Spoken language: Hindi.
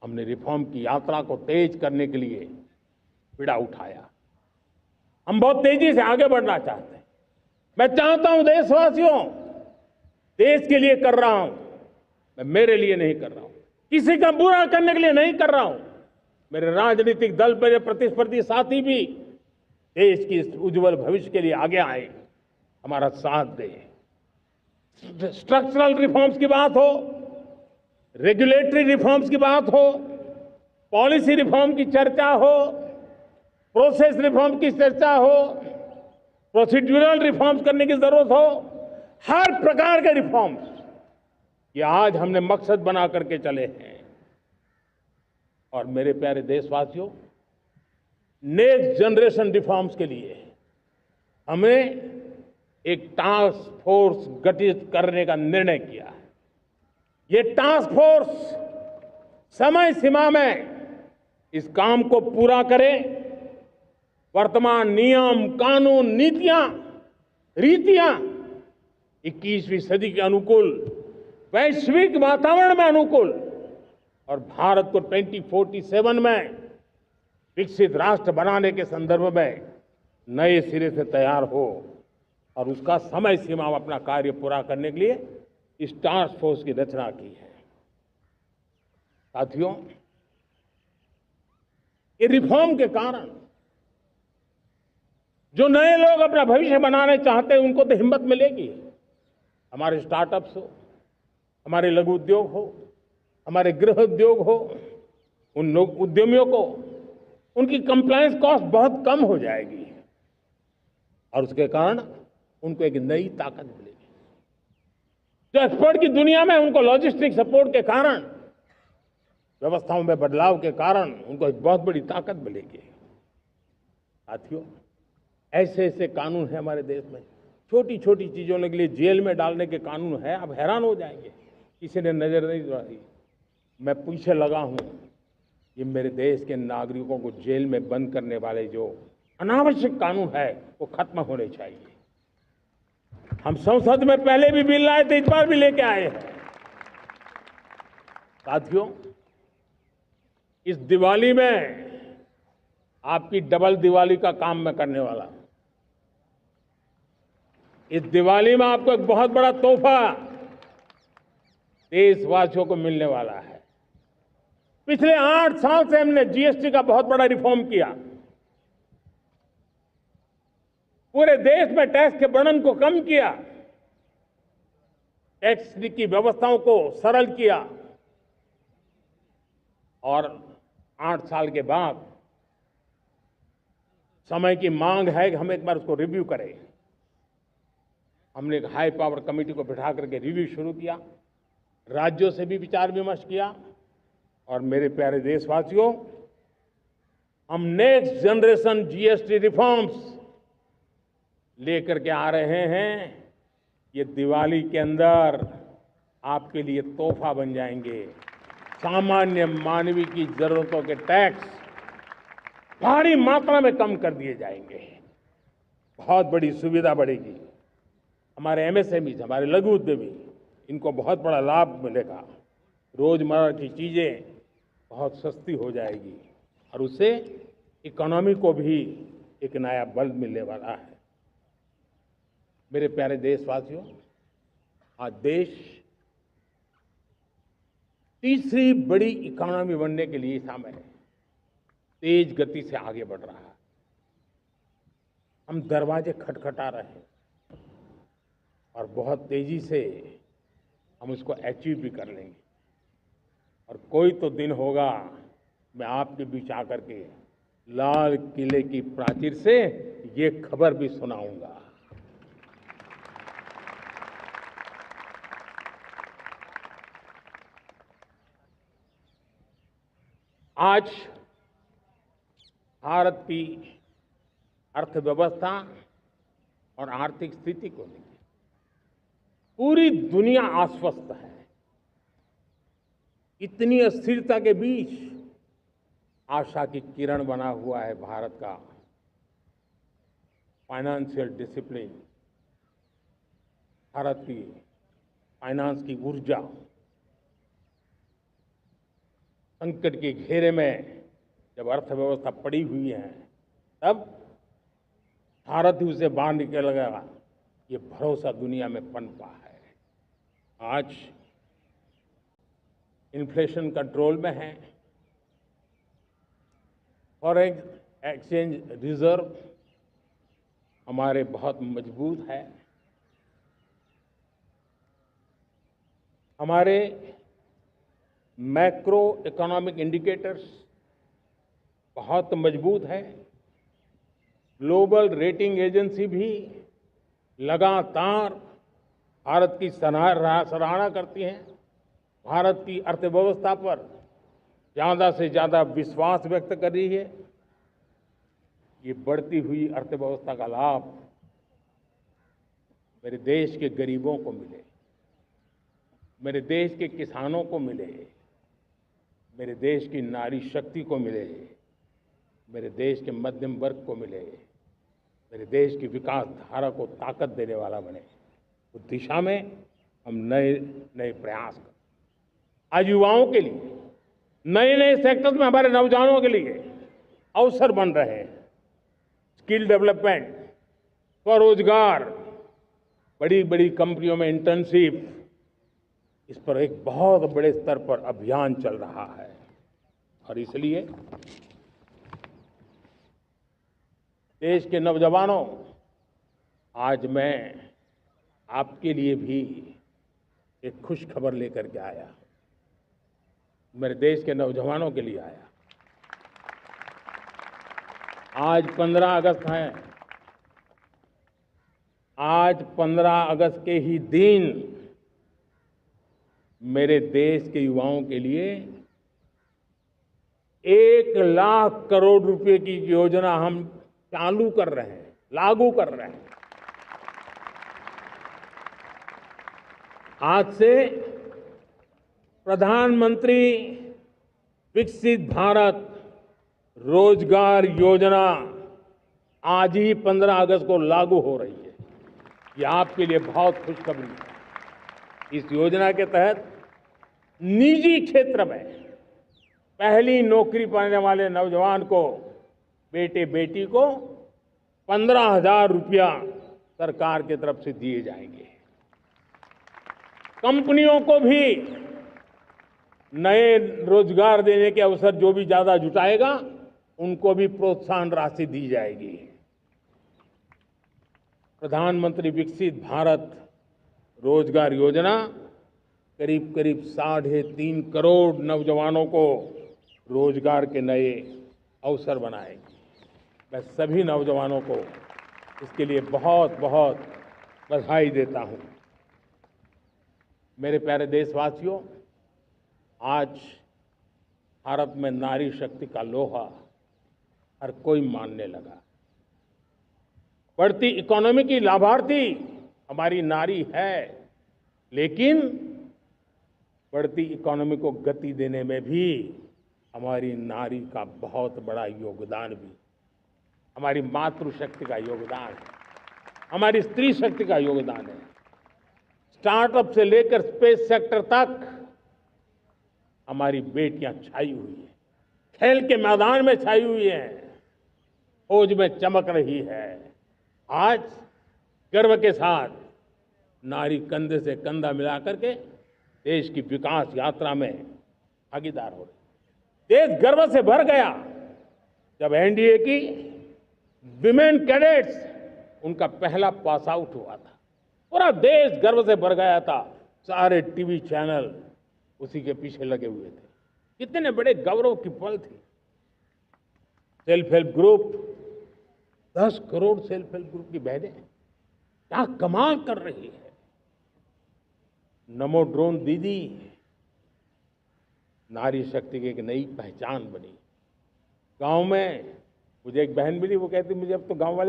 हमने रिफॉर्म की यात्रा को तेज करने के लिए बीड़ा उठाया। हम बहुत तेजी से आगे बढ़ना चाहते हैं। मैं चाहता हूं देशवासियों, देश के लिए कर रहा हूं, मैं मेरे लिए नहीं कर रहा हूं, किसी का बुरा करने के लिए नहीं कर रहा हूं। मेरे राजनीतिक दल, मेरे प्रतिस्पर्धी साथी भी देश की इस उज्जवल भविष्य के लिए आगे आए, हमारा साथ दें। स्ट्रक्चरल रिफॉर्म्स की बात हो, रेगुलेटरी रिफॉर्म्स की बात हो, पॉलिसी रिफॉर्म की चर्चा हो, प्रोसेस रिफॉर्म की चर्चा हो, प्रोसीड्यूरल रिफॉर्म्स करने की जरूरत हो, हर प्रकार के रिफॉर्म्स ये आज हमने मकसद बना करके चले हैं। और मेरे प्यारे देशवासियों, नेक्स्ट जनरेशन रिफॉर्म्स के लिए हमें एक टास्क फोर्स गठित करने का निर्णय किया है। ये टास्क फोर्स समय सीमा में इस काम को पूरा करे, वर्तमान नियम, कानून, नीतियां, रीतियां 21वीं सदी के अनुकूल, वैश्विक वातावरण में अनुकूल और भारत को 2047 में विकसित राष्ट्र बनाने के संदर्भ में नए सिरे से तैयार हो और उसका समय सीमा में अपना कार्य पूरा करने के लिए इस टास्क फोर्स की रचना की है। साथियों, ये रिफॉर्म के कारण जो नए लोग अपना भविष्य बनाने चाहते हैं उनको तो हिम्मत मिलेगी। हमारे स्टार्टअप्स हो, हमारे लघु उद्योग हो, हमारे गृह उद्योग हो, उन उद्यमियों को उनकी कंप्लायंस कॉस्ट बहुत कम हो जाएगी और उसके कारण उनको एक नई ताकत मिलेगी। जो एक्सपोर्ट की दुनिया में उनको लॉजिस्टिक सपोर्ट के कारण, व्यवस्थाओं में बदलाव के कारण उनको एक बहुत बड़ी ताकत मिलेगी। साथियों, ऐसे ऐसे कानून है हमारे देश में, छोटी छोटी चीजों के लिए जेल में डालने के कानून है। आप हैरान हो जाएंगे, किसी ने नजर नहीं डाली। मैं पीछे लगा हूं, ये मेरे देश के नागरिकों को जेल में बंद करने वाले जो अनावश्यक कानून है वो खत्म होने चाहिए। हम संसद में पहले भी बिल लाए थे, इस बार भी लेके आए हैं। साथियों, इस दिवाली में आपकी डबल दिवाली का काम मैं करने वाला हूं। इस दिवाली में आपको एक बहुत बड़ा तोहफा देशवासियों को मिलने वाला है। पिछले 8 साल से हमने जीएसटी का बहुत बड़ा रिफॉर्म किया, पूरे देश में टैक्स के बर्डन को कम किया, टैक्स की व्यवस्थाओं को सरल किया और 8 साल के बाद समय की मांग है कि हम एक बार उसको रिव्यू करें। हमने एक हाई पावर कमेटी को बिठा करके रिव्यू शुरू किया, राज्यों से भी विचार विमर्श किया और मेरे प्यारे देशवासियों, हम नेक्स्ट जनरेशन जीएसटी रिफॉर्म्स लेकर के आ रहे हैं। ये दिवाली के अंदर आपके लिए तोहफा बन जाएंगे। सामान्य मानवीय की जरूरतों के टैक्स भारी मात्रा में कम कर दिए जाएंगे, बहुत बड़ी सुविधा बढ़ेगी। हमारे एमएसएमई, हमारे लघु उद्यमी, इनको बहुत बड़ा लाभ मिलेगा। रोजमर्रा की चीजें बहुत सस्ती हो जाएगी और उससे इकोनॉमी को भी एक नया बल मिलने वाला है। मेरे प्यारे देशवासियों, आज देश तीसरी बड़ी इकोनॉमी बनने के लिए समय तेज गति से आगे बढ़ रहा है। हम दरवाजे खटखटा रहे हैं और बहुत तेजी से हम उसको अचीव भी कर लेंगे। और कोई तो दिन होगा, मैं आपके बीच आकर के लाल किले की प्राचीर से ये खबर भी सुनाऊंगा। आज भारत की अर्थव्यवस्था और आर्थिक स्थिति को लेकर पूरी दुनिया आश्वस्त है। इतनी अस्थिरता के बीच आशा की किरण बना हुआ है भारत का फाइनेंशियल डिसिप्लिन, भारत की फाइनेंस की ऊर्जा। संकट के घेरे में जब अर्थव्यवस्था पड़ी हुई है, तब भारत ही उसे बाहर निकलेगा, ये भरोसा दुनिया में पनपा है। आज इन्फ्लेशन कंट्रोल में है, फॉरेन एक्सचेंज रिजर्व हमारे बहुत मजबूत है, हमारे मैक्रो इकोनॉमिक इंडिकेटर्स बहुत मजबूत है। ग्लोबल रेटिंग एजेंसी भी लगातार भारत की सराहना करती हैं, भारत की अर्थव्यवस्था पर ज़्यादा से ज़्यादा विश्वास व्यक्त कर रही है। ये बढ़ती हुई अर्थव्यवस्था का लाभ मेरे देश के गरीबों को मिले, मेरे देश के किसानों को मिले, मेरे देश की नारी शक्ति को मिले, मेरे देश के मध्यम वर्ग को मिले, मेरे देश की विकास धारा को ताकत देने वाला बने। उस दिशा में हम नए नए प्रयास करें। आज युवाओं के लिए नए नए सेक्टर्स में हमारे नौजवानों के लिए अवसर बन रहे हैं। स्किल डेवलपमेंट, स्वरोजगार, बड़ी बड़ी कंपनियों में इंटर्नशिप, इस पर एक बहुत बड़े स्तर पर अभियान चल रहा है। और इसलिए देश के नौजवानों, आज मैं आपके लिए भी एक खुश खबर लेकर के आया, मेरे देश के नौजवानों के लिए आया। आज 15 अगस्त है। आज 15 अगस्त के ही दिन मेरे देश के युवाओं के लिए 1 लाख करोड़ रुपए की योजना हम चालू कर रहे हैं, लागू कर रहे हैं। आज से प्रधानमंत्री विकसित भारत रोजगार योजना आज ही 15 अगस्त को लागू हो रही है। ये आपके लिए बहुत खुशखबरी है। इस योजना के तहत निजी क्षेत्र में पहली नौकरी पाने वाले नौजवान को, बेटे बेटी को 15,000 रुपया सरकार की तरफ से दिए जाएंगे। कंपनियों को भी नए रोजगार देने के अवसर जो भी ज्यादा जुटाएगा, उनको भी प्रोत्साहन राशि दी जाएगी। प्रधानमंत्री विकसित भारत रोजगार योजना करीब करीब 3.5 करोड़ नौजवानों को रोजगार के नए अवसर बनाएगी। मैं सभी नौजवानों को इसके लिए बहुत बहुत बधाई देता हूं। मेरे प्यारे देशवासियों, आज भारत में नारी शक्ति का लोहा हर कोई मानने लगा। बढ़ती इकोनॉमी की लाभार्थी हमारी नारी है, लेकिन बढ़ती इकोनॉमी को गति देने में भी हमारी नारी का बहुत बड़ा योगदान भी, हमारी मातृशक्ति का योगदान है, हमारी स्त्री शक्ति का योगदान है। स्टार्टअप से लेकर स्पेस सेक्टर तक हमारी बेटियां छाई हुई हैं, खेल के मैदान में छाई हुई हैं, फौज में चमक रही है। आज गर्व के साथ नारी कंधे से कंधा मिलाकर के देश की विकास यात्रा में भागीदार हो रही। देश गर्व से भर गया जब एनडीए की विमेन कैडेट्स, उनका पहला पास आउट हुआ था। पूरा देश गर्व से भर गया था। सारे टीवी चैनल उसी के पीछे लगे हुए थे। कितने बड़े गौरव की पल थी। Self help group, 10 crore self help group की बहनें क्या कमाल कर रही है। नमो ड्रोन दीदी नारी शक्ति की एक नई पहचान बनी। गांव में मुझे एक बहन मिली, वो कहती मुझे अब तो गांव वाले